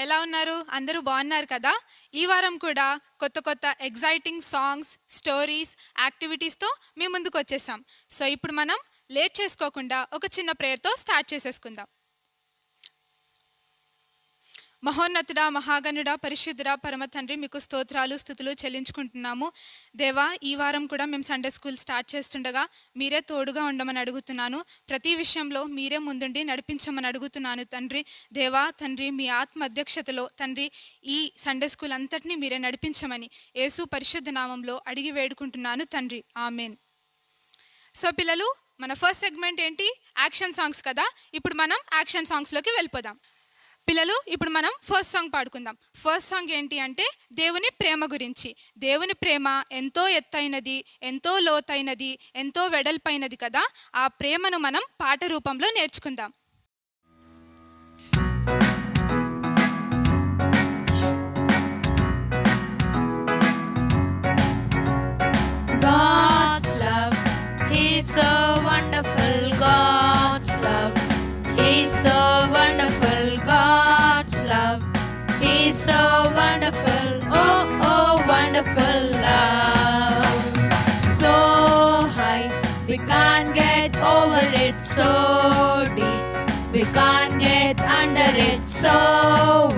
ఎలా ఉన్నారు? అందరూ బాగున్నారు కదా? ఈ వారం కూడా కొత్త కొత్త ఎగ్జైటింగ్ సాంగ్స్, స్టోరీస్, యాక్టివిటీస్తో మీ ముందుకు వచ్చేసాం. సో ఇప్పుడు మనం లేట్ చేసుకోకుండా ఒక చిన్న ప్రేయర్తో స్టార్ట్ చేసేసుకుందాం. మహోన్నతుడా, మహాగణుడా, పరిశుద్ధుడా, పరమ తండ్రి, మీకు స్తోత్రాలు, స్తుతులు చెల్లించుకుంటున్నాము. దేవా, ఈ వారం కూడా మేము సండే స్కూల్ స్టార్ట్ చేస్తుండగా మీరే తోడుగా ఉండమని అడుగుతున్నాను. ప్రతి విషయంలో మీరే ముందుండి నడిపించమని అడుగుతున్నాను తండ్రి. దేవా తండ్రి, మీ ఆత్మ అధ్యక్షతలో తండ్రి ఈ సండే స్కూల్ అంతటినీ మీరే నడిపించమని యేసు పరిశుద్ధ నామంలో అడిగి వేడుకుంటున్నాను తండ్రి. ఆమెన్. సో పిల్లలు, మన ఫస్ట్ సెగ్మెంట్ ఏంటి? యాక్షన్ సాంగ్స్ కదా. ఇప్పుడు మనం యాక్షన్ సాంగ్స్లోకి వెళ్ళిపోదాం. పిల్లలు, ఇప్పుడు మనం ఫస్ట్ సాంగ్ పాడుకుందాం. ఫస్ట్ సాంగ్ ఏంటి అంటే దేవుని ప్రేమ గురించి. దేవుని ప్రేమ ఎంతో ఎత్తైనది, ఎంతో లోతైనది, ఎంతో వెడల్పైనది కదా. ఆ ప్రేమను మనం పాట రూపంలో నేర్చుకుందాం. God's love is so wonderful. God's love is so wonderful. God's love is so wonderful. Oh, oh, wonderful love. So high, we can't get over it. So deep, we can't get under it. So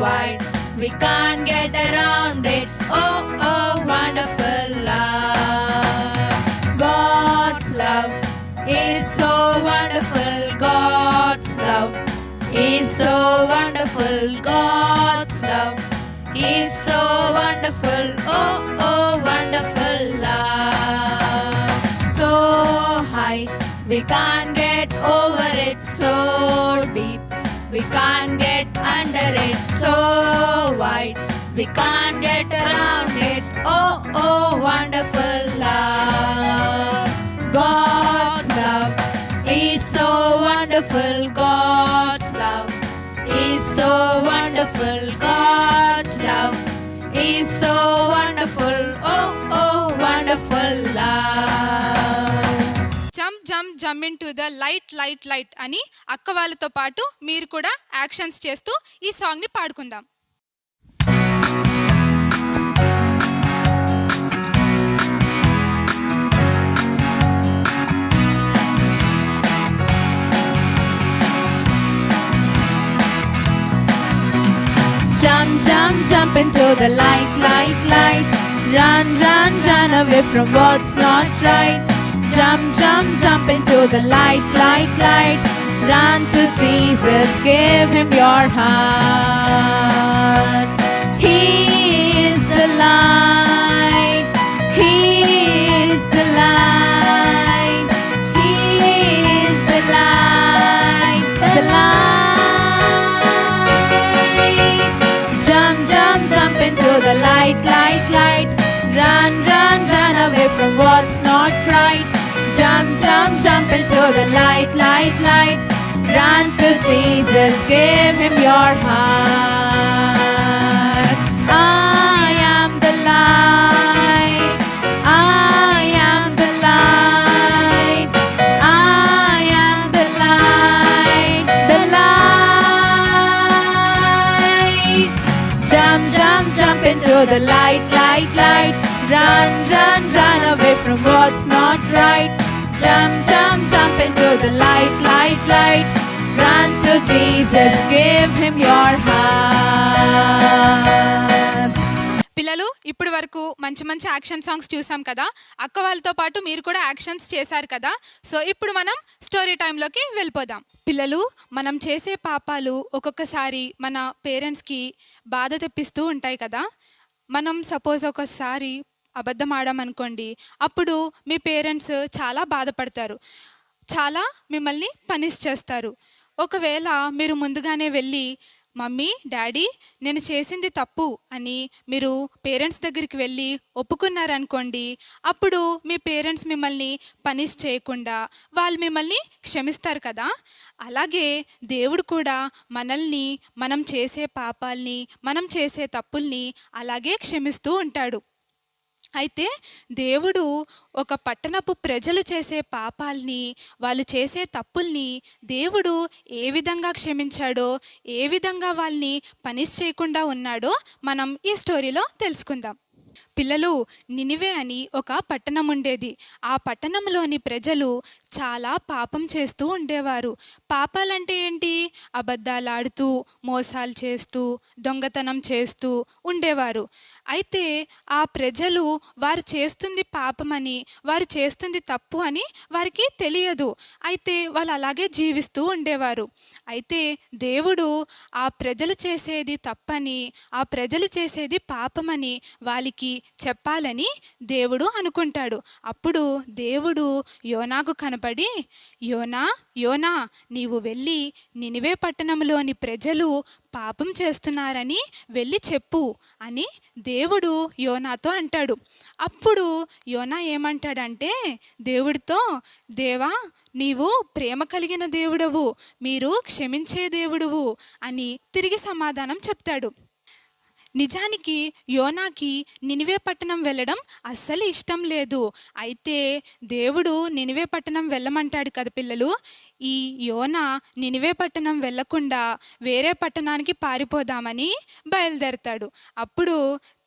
wide, we can't get around it. Oh, oh, wonderful love. God's love is so wonderful. God's love is so wonderful. God's love is so wonderful. Oh, oh, wonderful love. So high, we can't get over it. So deep, we can't get under it. So wide, we can't get around it. Oh, oh, wonderful love. God's love is so wonderful. God's love is so wonderful. God's love is so wonderful. Oh, oh, wonderful love. Jump jump jump in to the light light light అని అక్క వాళ్ళతో పాటు మీరు కూడా actions చేస్తూ ఈ సాంగ్ని పాడుకుందాం. Jump, jump, jump into the light, light, light. Run, run, run away from what's not right. Jump, jump, jump into the light, light, light. Run to Jesus, give him your heart. He is the light. He is the light. He is the light. The light. Jump, jump, jump into the light, light, light. Run, run, run away from what's not right. Jump, jump, jump into the light, light, light. Run to Jesus, give him your heart. I am the light. I am the light. I am the light. The light. Jump, jump, jump into the light, light, light. Run, run, run away from what's not right. Jump, jump, jump into the light, light, light. Run to Jesus, give him your heart. పిల్లలు, ఇప్పటి వరకు మంచి మంచి action songs చూసాం కదా. అక్క వాళ్ళతో పాటు మీరు కూడా యాక్షన్స్ చేశారు కదా. సో ఇప్పుడు మనం స్టోరీ టైంలోకి వెళ్ళిపోదాం. పిల్లలు, మనం చేసే పాపాలు ఒక్కొక్కసారి మన పేరెంట్స్కి బాధ తెప్పిస్తూ ఉంటాయి కదా. మనం సపోజ్ ఒకసారి అబద్ధం ఆడామనుకోండి, అప్పుడు మీ పేరెంట్స్ చాలా బాధపడతారు, చాలా మిమ్మల్ని పనిష్ చేస్తారు. ఒకవేళ మీరు ముందుగానే వెళ్ళి మమ్మీ, డాడీ, నేను చేసింది తప్పు అని మీరు పేరెంట్స్ దగ్గరికి వెళ్ళి ఒప్పుకున్నారనుకోండి, అప్పుడు మీ పేరెంట్స్ మిమ్మల్ని పనిష్ చేయకుండా వాళ్ళు మిమ్మల్ని క్షమిస్తారు కదా. అలాగే దేవుడు కూడా మనల్ని, మనం చేసే పాపాల్ని, మనం చేసే తప్పుల్ని అలాగే క్షమిస్తూ ఉంటాడు. అయితే దేవుడు ఒక పట్టణపు ప్రజలు చేసే పాపాల్ని, వాళ్ళు చేసే తప్పుల్ని దేవుడు ఏ విధంగా క్షమించాడో, ఏ విధంగా వాళ్ళని పనిష్ చేయకుండా ఉన్నాడో మనం ఈ స్టోరీలో తెలుసుకుందాం. పిల్లలు, నినివే అని ఒక పట్టణం ఉండేది. ఆ పట్టణంలోని ప్రజలు చాలా పాపం చేస్తూ ఉండేవారు. పాపాలంటే ఏంటి? అబద్ధాలాడుతూ, మోసాలు చేస్తూ, దొంగతనం చేస్తూ ఉండేవారు. అయితే ఆ ప్రజలు వారు చేస్తుంది పాపమని, వారు చేస్తుంది తప్పు అని వారికి తెలియదు. అయితే వాళ్ళు అలాగే జీవిస్తూ ఉండేవారు. అయితే దేవుడు ఆ ప్రజలు చేసేది తప్పని, ఆ ప్రజలు చేసేది పాపమని వాళ్ళకి చెప్పాలని దేవుడు అనుకుంటాడు. అప్పుడు దేవుడు యోనాకు కనపడి, యోనా యోనా, నీవు వెళ్ళి నినివే పట్టణంలోని ప్రజలు పాపం చేస్తున్నారని వెళ్ళి చెప్పు అని దేవుడు యోనాతో అంటాడు. అప్పుడు యోనా ఏమంటాడంటే దేవుడితో, దేవా, నీవు ప్రేమ కలిగిన దేవుడవు, మీరు క్షమించే దేవుడువు అని తిరిగి సమాధానం చెప్తాడు. నిజానికి యోనాకి నినివే పట్టణం వెళ్ళడం అస్సలు ఇష్టం లేదు. అయితే దేవుడు నినివే పట్టణం వెళ్ళమంటాడు కదా పిల్లలు. ఈ యోనా నినివే పట్టణం వెళ్ళకుండా వేరే పట్టణానికి పారిపోదామని బయలుదేరతాడు. అప్పుడు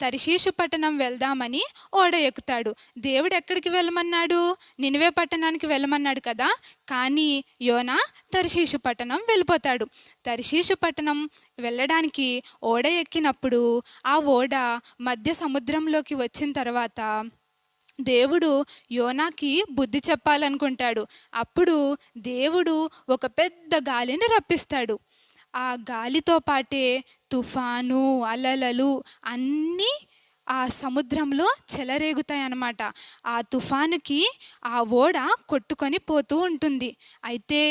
తర్షీషు పట్టణం వెళ్దామని ఓడ ఎక్కుతాడు. దేవుడు ఎక్కడికి వెళ్ళమన్నాడు? నినివే పట్టణానికి వెళ్ళమన్నాడు కదా. కానీ యోనా తర్షీషు పట్టణం వెళ్ళిపోతాడు. తర్షీషు పట్టణం వెళ్ళడానికి ఓడ ఎక్కినప్పుడు ఆ ఓడ మధ్య సముద్రంలోకి వచ్చిన తర్వాత దేవుడు యోనాకి బుద్ధి చెప్పాలనుకుంటాడు. అప్పుడు దేవుడు ఒక పెద్ద గాలిని రప్పిస్తాడు. ఆ గాలితో పాటే తుఫాను, అలలలు అన్నీ ఆ సముద్రంలో చెలరేగుతాయి అన్నమాట. ఆ తుఫానుకి ఆ ఓడ కొట్టుకొని పోతూ ఉంటుంది. అయితే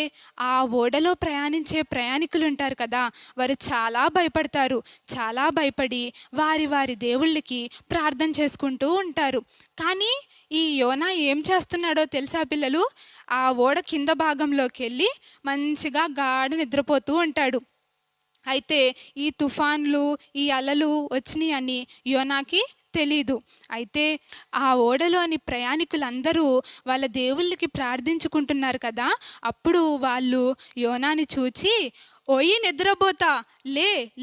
ఆ ఓడలో ప్రయాణించే ప్రయాణికులు ఉంటారు కదా, వారు చాలా భయపడతారు. చాలా భయపడి వారి వారి దేవుళ్ళకి ప్రార్థన చేసుకుంటూ ఉంటారు. కానీ ఈ యోనా ఏం చేస్తున్నాడో తెలుసా పిల్లలు? ఆ ఓడ కింద భాగంలోకి వెళ్ళి మంచిగా గాఢ నిద్రపోతూ ఉంటాడు. అయితే ఈ తుఫాన్లు, ఈ అలలు వచ్చినాయి అని యోనాకి తెలీదు. అయితే ఆ ఓడలోని ప్రయాణికులందరూ వాళ్ళ దేవుళ్ళకి ప్రార్థించుకుంటున్నారు కదా. అప్పుడు వాళ్ళు యోనాని చూచి, ఓయి నిద్రపోతా,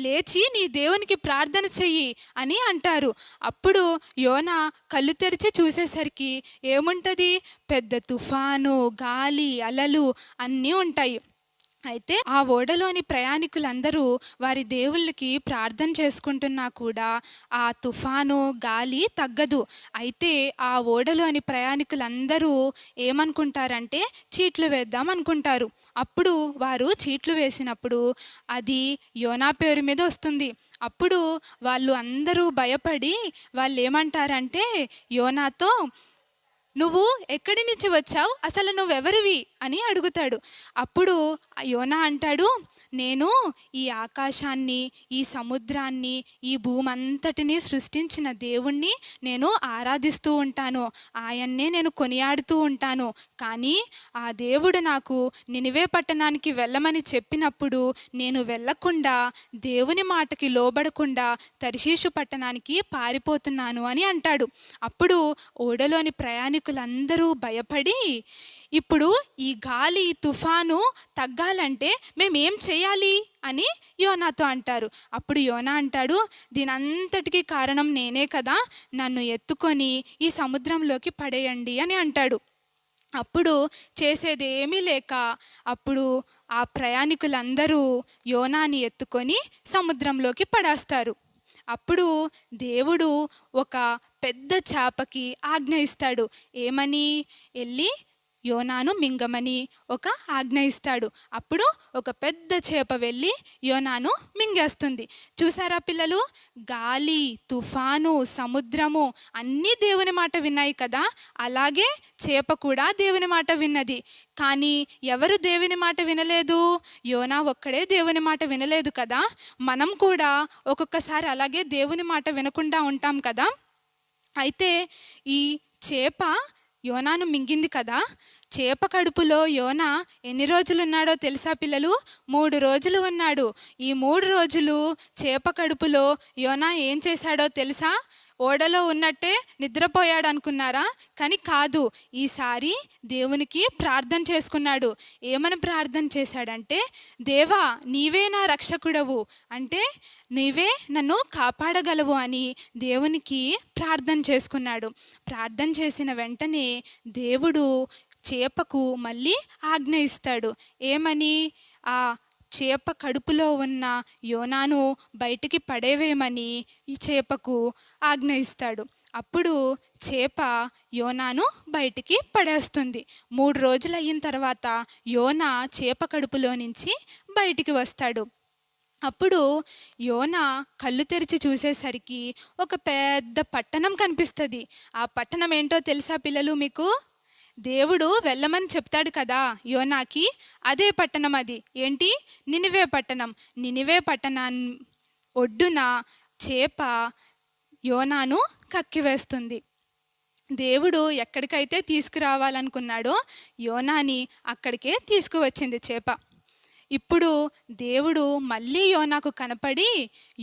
లేచి నీ దేవునికి ప్రార్థన చెయ్యి అని అంటారు. అప్పుడు యోనా కళ్ళు తెరిచి చూసేసరికి ఏముంటుంది? పెద్ద తుఫాను, గాలి, అలలు అన్నీ ఉంటాయి. అయితే ఆ ఓడలోని ప్రయాణికులందరూ వారి దేవుళ్ళకి ప్రార్థన చేసుకుంటున్నా కూడా ఆ తుఫాను, గాలి తగ్గదు. అయితే ఆ ఓడలోని ప్రయాణికులందరూ ఏమనుకుంటారంటే చీట్లు వేద్దాం అనుకుంటారు. అప్పుడు వారు చీట్లు వేసినప్పుడు అది యోనా పేరు మీద వస్తుంది. అప్పుడు వాళ్ళు అందరూ భయపడి వాళ్ళు ఏమంటారంటే యోనాతో, నువ్వు ఎక్కడి నుంచి వచ్చావు, అసలు నువ్వెవరివి అని అడుగుతాడు. అప్పుడు యోనా అంటాడు, నేను ఈ ఆకాశాన్ని, ఈ సముద్రాన్ని, ఈ భూమి అంతటినీ సృష్టించిన దేవుణ్ణి నేను ఆరాధిస్తూ ఉంటాను. ఆయన్నే నేను కొనియాడుతూ ఉంటాను. కానీ ఆ దేవుడు నాకు నినివే పట్టణానికి వెళ్ళమని చెప్పినప్పుడు నేను వెళ్ళకుండా, దేవుని మాటకి లోబడకుండా తర్షీషు పట్టణానికి పారిపోతున్నాను అని అంటాడు. అప్పుడు ఓడలోని ప్రయాణికులందరూ భయపడి, ఇప్పుడు ఈ గాలి, తుఫాను తగ్గాలంటే మేమేం చేయాలి అని యోనాతో అంటారు. అప్పుడు యోనా అంటాడు, దీనంతటికీ కారణం నేనే కదా, నన్ను ఎత్తుకొని ఈ సముద్రంలోకి పడేయండి అని అంటాడు. అప్పుడు చేసేది ఏమీ లేక అప్పుడు ఆ ప్రయాణికులందరూ యోనాని ఎత్తుకొని సముద్రంలోకి పడేస్తారు. అప్పుడు దేవుడు ఒక పెద్ద చేపకి ఆజ్ఞ ఇస్తాడు. ఏమని? వెళ్ళి యోనాను మింగమని ఒక ఆజ్ఞ ఇస్తాడు. అప్పుడు ఒక పెద్ద చేప వెళ్ళి యోనాను మింగేస్తుంది. చూసారా పిల్లలు? గాలి, తుఫాను, సముద్రము అన్నీ దేవుని మాట విన్నాయి కదా. అలాగే చేప కూడా దేవుని మాట విన్నది. కానీ ఎవరు దేవుని మాట వినలేదు? యోనా ఒక్కడే దేవుని మాట వినలేదు కదా. మనం కూడా ఒక్కొక్కసారి అలాగే దేవుని మాట వినకుండా ఉంటాం కదా. అయితే ఈ చేప యోనాను మింగింది కదా. చేప కడుపులో యోనా ఎన్ని రోజులు ఉన్నాడో తెలుసా పిల్లలు? 3 రోజులు ఉన్నాడు. ఈ 3 రోజులు చేప కడుపులో యోనా ఏం చేశాడో తెలుసా? ఓడలో ఉన్నట్టే నిద్రపోయాడు అనుకున్నారా? కానీ కాదు, ఈసారి దేవునికి ప్రార్థన చేసుకున్నాడు. ఏమని ప్రార్థన చేశాడంటే, దేవా నీవే నా రక్షకుడవు, అంటే నీవే నన్ను కాపాడగలవు అని దేవునికి ప్రార్థన చేసుకున్నాడు. ప్రార్థన చేసిన వెంటనే దేవుడు చేపకు మళ్ళీ ఆజ్ఞ ఇస్తాడు. ఏమని? ఆ చేప కడుపులో ఉన్న యోనాను బయటికి పడేవేమని ఈ చేపకు ఆజ్ఞ ఇస్తాడు. అప్పుడు చేప యోనాను బయటికి పడేస్తుంది. 3 రోజులు అయిన తర్వాత యోనా చేప కడుపులో నుంచి బయటికి వస్తాడు. అప్పుడు యోనా కళ్ళు తెరిచి చూసేసరికి ఒక పెద్ద పట్టణం కనిపిస్తుంది. ఆ పట్టణం ఏంటో తెలుసా పిల్లలు మీకు? దేవుడు వెళ్ళమని చెప్తాడు కదా యోనాకి, అదే పట్టణం. అది ఏంటి? నినివే పట్టణం. నినివే పట్టణం ఒడ్డున చేప యోనాను కక్కివేస్తుంది. దేవుడు ఎక్కడికైతే తీసుకురావాలనుకున్నాడో యోనాని అక్కడికే తీసుకువచ్చింది చేప. ఇప్పుడు దేవుడు మళ్ళీ యోనాకు కనపడి,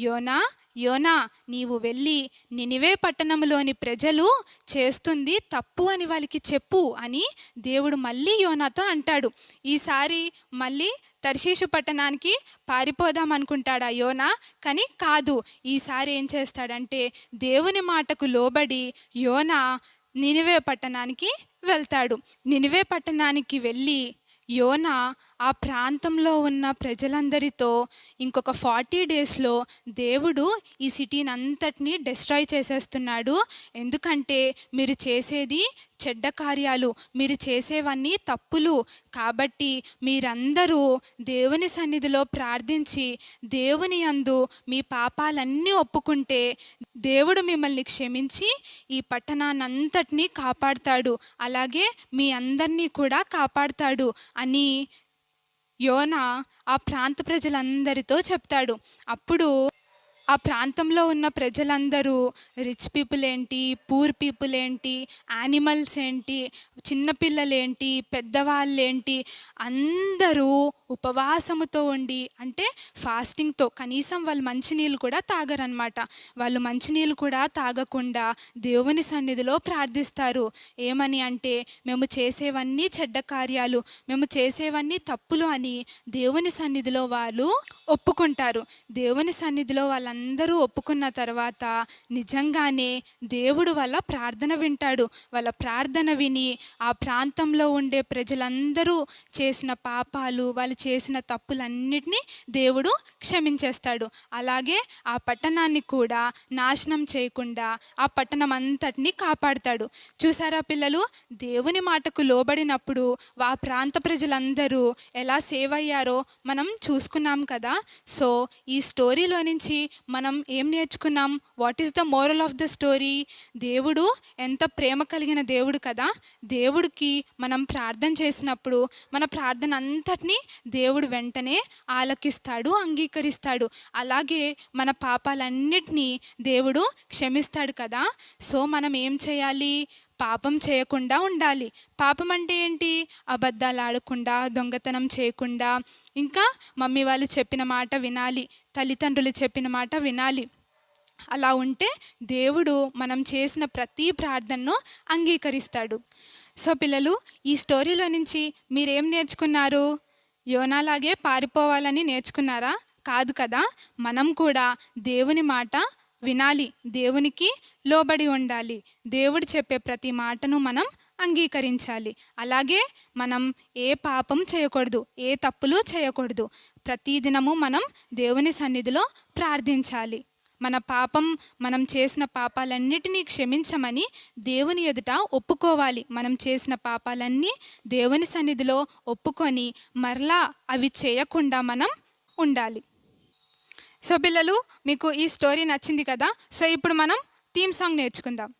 యోనా యోనా నీవు వెళ్ళి నినివే పట్టణంలోని ప్రజలు చేస్తుంది తప్పు అని వాళ్ళకి చెప్పు అని దేవుడు మళ్ళీ యోనాతో అంటాడు. ఈసారి మళ్ళీ తర్షీషు పట్టణానికి పారిపోదాం అనుకుంటాడా యోనా? కానీ కాదు, ఈసారి ఏం చేస్తాడంటే దేవుని మాటకు లోబడి యోనా నినివే పట్టణానికి వెళ్తాడు. నినివే పట్టణానికి వెళ్ళి యోనా ఆ ప్రాంతంలో ఉన్న ప్రజలందరితో ఇంకొక 40 డేస్లో దేవుడు ఈ సిటీని అంతటినీ డిస్ట్రాయ్ చేసేస్తున్నాడు. ఎందుకంటే మీరు చేసేది చెడ్డ కార్యాలు, మీరు చేసేవన్నీ తప్పులు. కాబట్టి మీరందరూ దేవుని సన్నిధిలో ప్రార్థించి దేవుని యందు మీ పాపాలన్నీ ఒప్పుకుంటే దేవుడు మిమ్మల్ని క్షమించి ఈ పట్టణాన్ని అంతటినీ కాపాడుతాడు, అలాగే మీ అందరినీ కూడా కాపాడుతాడు అని యోనా ఆ ప్రాంత ప్రజలందరితో చెప్తాడు. అప్పుడు ఆ ప్రాంతంలో ఉన్న ప్రజలందరూ రిచ్ పీపుల్ ఏంటి, పూర్ పీపుల్ ఏంటి, యానిమల్స్ ఏంటి, చిన్నపిల్లలేంటి, పెద్దవాళ్ళేంటి, అందరూ ఉపవాసముతో ఉండి, అంటే ఫాస్టింగ్తో, కనీసం వాళ్ళు మంచినీళ్ళు కూడా తాగరనమాట. వాళ్ళు మంచినీళ్ళు కూడా తాగకుండా దేవుని సన్నిధిలో ప్రార్థిస్తారు. ఏమని అంటే, మేము చేసేవన్నీ చెడ్డ కార్యాలు, మేము చేసేవన్నీ తప్పులు అని దేవుని సన్నిధిలో వాళ్ళు ఒప్పుకుంటారు. దేవుని సన్నిధిలో వాళ్ళందరూ ఒప్పుకున్న తర్వాత నిజంగానే దేవుడు వాళ్ళ ప్రార్థన వింటాడు. వాళ్ళ ప్రార్థన విని ఆ ప్రాంతంలో ఉండే ప్రజలందరూ చేసిన పాపాలు, వాళ్ళు చేసిన తప్పులన్నిటినీ దేవుడు క్షమించేస్తాడు. అలాగే ఆ పట్టణాన్ని కూడా నాశనం చేయకుండా ఆ పట్టణం అంతటినీ కాపాడుతాడు. చూసారా పిల్లలు, దేవుని మాటకు లోబడినప్పుడు ఆ ప్రాంత ప్రజలందరూ ఎలా సేవ్ అయ్యారో మనం చూసుకున్నాం కదా. సో ఈ స్టోరీలో నుంచి మనం ఏం నేర్చుకున్నాం? What is the moral of the story? దేవుడు ఎంత ప్రేమ కలిగిన దేవుడు కదా. దేవుడికి మనం ప్రార్థన చేసినప్పుడు మన ప్రార్థన అంతటినీ దేవుడు వెంటనే ఆలకిస్తాడు, అంగీకరిస్తాడు. అలాగే మన పాపాలన్నిటినీ దేవుడు క్షమిస్తాడు కదా. సో మనం ఏం చేయాలి? పాపం చేయకుండా ఉండాలి. పాపం అంటే ఏంటి? అబద్ధాలు ఆడకుండా, దొంగతనం చేయకుండా, ఇంకా మమ్మీ వాళ్ళు చెప్పిన మాట వినాలి, తల్లిదండ్రులు చెప్పిన మాట వినాలి. అలా ఉంటే దేవుడు మనం చేసిన ప్రతి ప్రార్థనను అంగీకరిస్తాడు. సో పిల్లలు, ఈ స్టోరీలో నుంచి మీరేం నేర్చుకున్నారు? యోనాలాగే పారిపోవాలని నేర్చుకున్నారా? కాదు కదా. మనం కూడా దేవుని మాట వినాలి, దేవునికి లోబడి ఉండాలి, దేవుడు చెప్పే ప్రతి మాటను మనం అంగీకరించాలి. అలాగే మనం ఏ పాపం చేయకూడదు, ఏ తప్పులు చేయకూడదు. ప్రతిదినము మనం దేవుని సన్నిధిలో ప్రార్థించాలి. మనం చేసిన పాపాలన్నిటినీ క్షమించమని దేవుని ఎదుట ఒప్పుకోవాలి. మనం చేసిన పాపాలన్నీ దేవుని సన్నిధిలో ఒప్పుకొని మరలా అవి చేయకుండా మనం ఉండాలి. సో పిల్లలు, మీకు ఈ స్టోరీ నచ్చింది కదా. సో ఇప్పుడు మనం థీమ్ సాంగ్ నేర్చుకుందాం.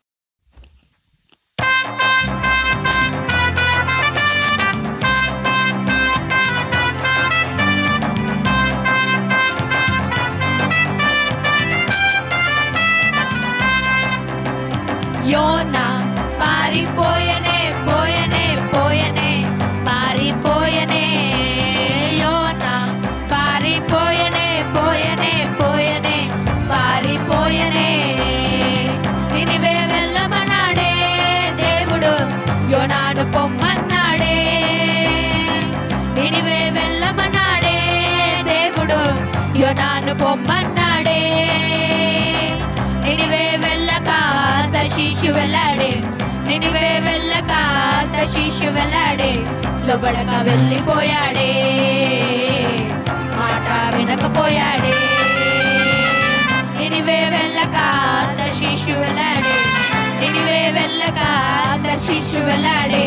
యోనా పారిపోయనే పోయనే పోయనే పారిపోయనే. యోనా పారిపోయనే పోయనే పోయనే పారిపోయనే. శిష్యు వెళ్ళాడే లోబడక వెళ్ళిపోయాడే మాట వినకపోయాడే నినివే వెళ్ళక శిష్యు వెళ్ళాడే నినివే వెళ్ళక శిష్యు వెళ్ళాడే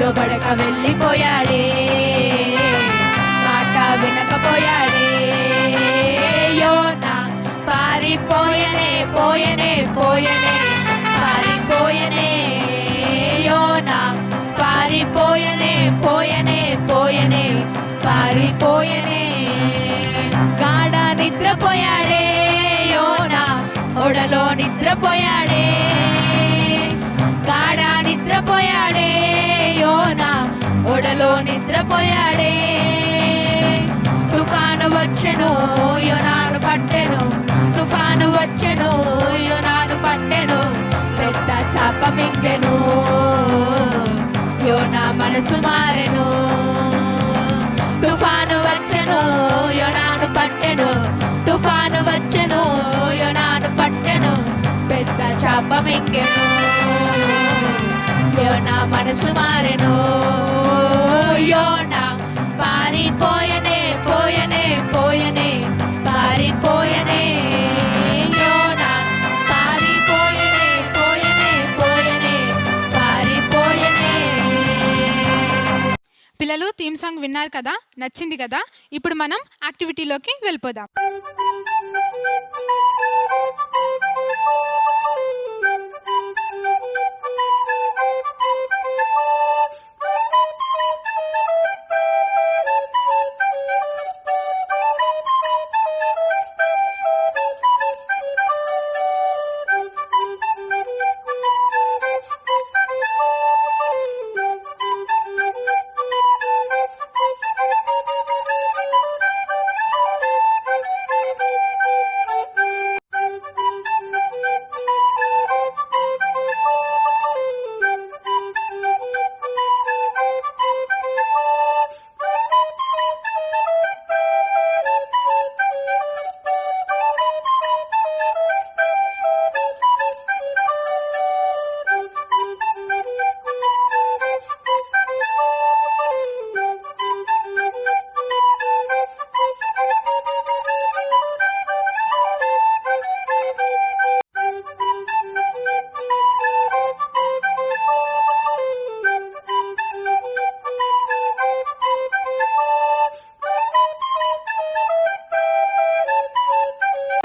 లోబడక వెళ్ళిపోయాడే మాట వినకపోయాడే యోనా పారిపోయనే పోయనే పోయనే పారిపోయనే యోనా పారిపోయనే పోయనే పోయనే పారిపోయనే గాఢ నిద్రపోయాడే యోనా ఓడలో నిద్రపోయాడే గాఢ నిద్రపోయాడే యోనా ఓడలో నిద్రపోయాడే తుఫాను వచ్చెను యోనాను పట్టెను తుఫాను వచ్చెను యోనాను పట్టెను పెద్ద చాప మింగెను యోనా మనసు మారెను తుఫాను వచ్చెను యోనాను పట్టెను తుఫాను వచ్చెను యోనాను పట్టెను పెద్ద చాప మింగెను యోనా మనసు మారెను యోనా పారిపోయనే పోయనే పోయనే పారిపోయనే యోనా పారిపోయనే పోయనే పోయనే పారిపోయనే పిల్లలు థీమ్ సాంగ్ విన్నారు కదా, నచ్చింది కదా. ఇప్పుడు మనం యాక్టివిటీలోకి వెళ్ళిపోదాం.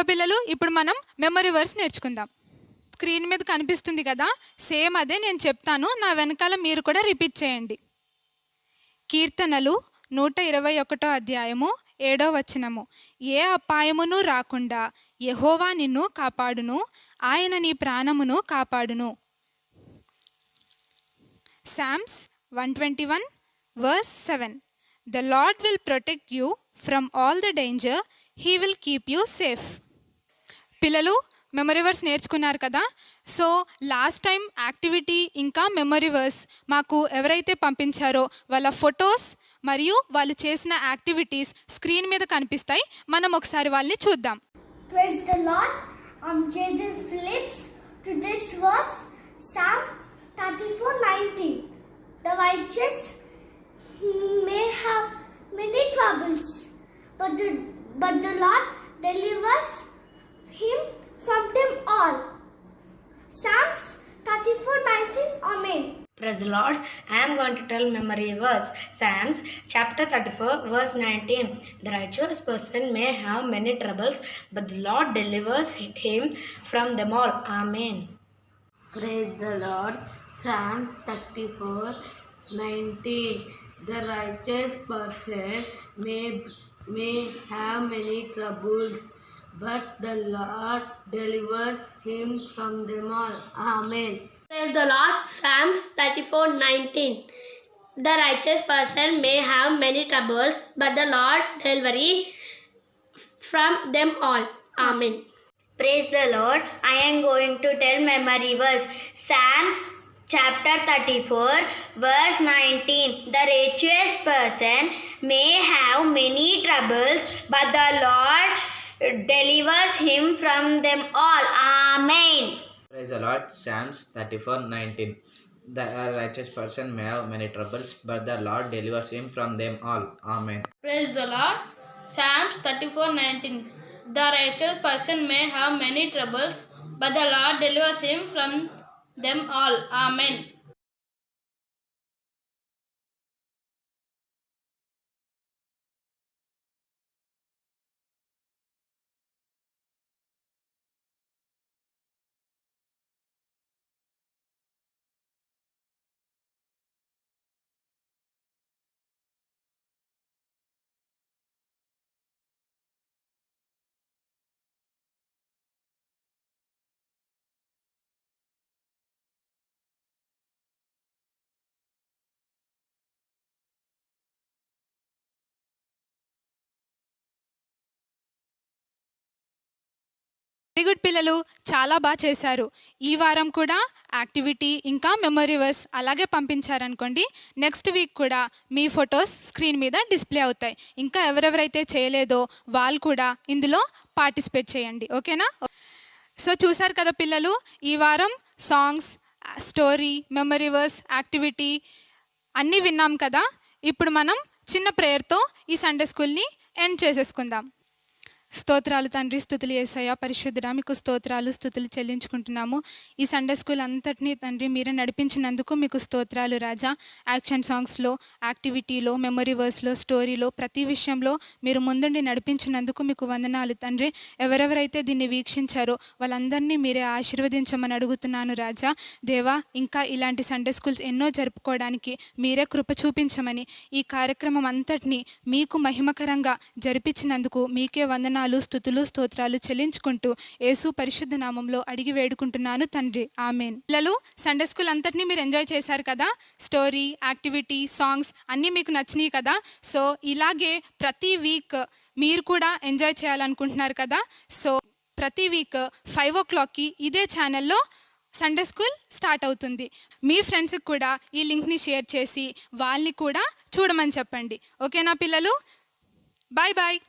పిల్లలు ఇప్పుడు మనం మెమరీ వర్స్ నేర్చుకుందాం. స్క్రీన్ మీద కనిపిస్తుంది కదా, సేమ్ అదే నేను చెప్తాను, నా వెనకాల మీరు కూడా రిపీట్ చేయండి. కీర్తనలు 121 అధ్యాయము 7వ వచనము. ఏ అపాయమును రాకుండా యెహోవా నిన్ను కాపాడును, ఆయన నీ ప్రాణమును కాపాడును. Psalms 121 verse 7. The Lord will protect you from all the danger, he will keep you safe. పిల్లలు మెమరీ వర్స్ నేర్చుకున్నారు కదా. సో లాస్ట్ టైం యాక్టివిటీ ఇంకా మెమరీ వర్స్ మాకు ఎవరైతే పంపించారో వాళ్ళ ఫొటోస్ మరియు వాళ్ళు చేసిన యాక్టివిటీస్ స్క్రీన్ మీద కనిపిస్తాయి. మనం ఒకసారి వాళ్ళని చూద్దాం. Praise the Lord. I'm Jaden Phillips. To this verse, Psalm 34:19. The righteous may have many troubles, but the Lord delivers him from them all. Psalms 34:19. Amen. Praise the Lord. I am going to tell memory verse. Psalms chapter 34 verse 19. The righteous person may have many troubles, but the Lord delivers him from them all. Amen. Praise the Lord. Psalms 34:19. The righteous person may have many troubles, but the Lord delivers him from them all. Amen. Praise the Lord. Psalms 34:19. The righteous person may have many troubles, but the Lord delivers from them all. Amen. Praise the Lord. I am going to tell memory verse. Psalms chapter 34 verse 19. The righteous person may have many troubles, but the Lord delivers him from them all. Amen. Praise the Lord. Psalms 34:19. The righteous person may have many troubles, but the Lord delivers him from them all. Amen. Praise the Lord. Psalms 34:19. The righteous person may have many troubles, but the Lord delivers him from them all. Amen. Very good పిల్లలు, చాలా బాగా చేశారు. ఈ వారం కూడా activity ఇంకా memory verse అలాగే పంపించారనుకోండి, next week కూడా మీ ఫొటోస్ స్క్రీన్ మీద డిస్ప్లే అవుతాయి. ఇంకా ఎవరెవరైతే చేయలేదో వాళ్ళు కూడా ఇందులో పార్టిసిపేట్ చేయండి. ఓకేనా? సో చూసారు కదా పిల్లలు, ఈ వారం songs, story, memory verse, activity అన్నీ విన్నాం కదా. ఇప్పుడు మనం చిన్న ప్రేయర్తో ఈ సండే స్కూల్ని ఎండ్ చేసేసుకుందాం. స్తోత్రాలు తండ్రి, స్తుతులు యేసయ్య, పరిశుద్ధుడా మీకు స్తోత్రాలు స్తుతులు చెల్లించుకుంటున్నాము. ఈ సండే స్కూల్ అంతటినీ తండ్రి మీరే నడిపించినందుకు మీకు స్తోత్రాలు రాజా. యాక్షన్ సాంగ్స్లో, యాక్టివిటీలో, మెమరీ వర్స్లో, స్టోరీలో, ప్రతి విషయంలో మీరు ముందుండి నడిపించినందుకు మీకు వందనాలు తండ్రి. ఎవరెవరైతే దీన్ని వీక్షించారో వాళ్ళందరినీ మీరే ఆశీర్వదించమని అడుగుతున్నాను రాజా. దేవా, ఇంకా ఇలాంటి సండే స్కూల్స్ ఎన్నో జరుపుకోవడానికి మీరే కృప చూపించమని, ఈ కార్యక్రమం అంతటినీ మీకు మహిమకరంగా జరిపించినందుకు మీకే వందనాలు, స్తుతులు, స్తోత్రాలు చెల్లించుకుంటూ యేసు పరిశుద్ధ నామంలో అడిగి వేడుకుంటున్నాను తండ్రి. ఆమెన్. పిల్లలు, సండే స్కూల్ అంతటినీ మీరు ఎంజాయ్ చేశారు కదా. స్టోరీ, యాక్టివిటీ, సాంగ్స్ అన్నీ మీకు నచ్చినాయి కదా. సో ఇలాగే ప్రతి వీక్ మీరు కూడా ఎంజాయ్ చేయాలనుకుంటున్నారు కదా. సో ప్రతి వీక్ 5 o'clockకి ఇదే ఛానల్లో సండే స్కూల్ స్టార్ట్ అవుతుంది. మీ ఫ్రెండ్స్కి కూడా ఈ లింక్ని షేర్ చేసి వాళ్ళని కూడా చూడమని చెప్పండి. ఓకేనా పిల్లలు? Bye bye.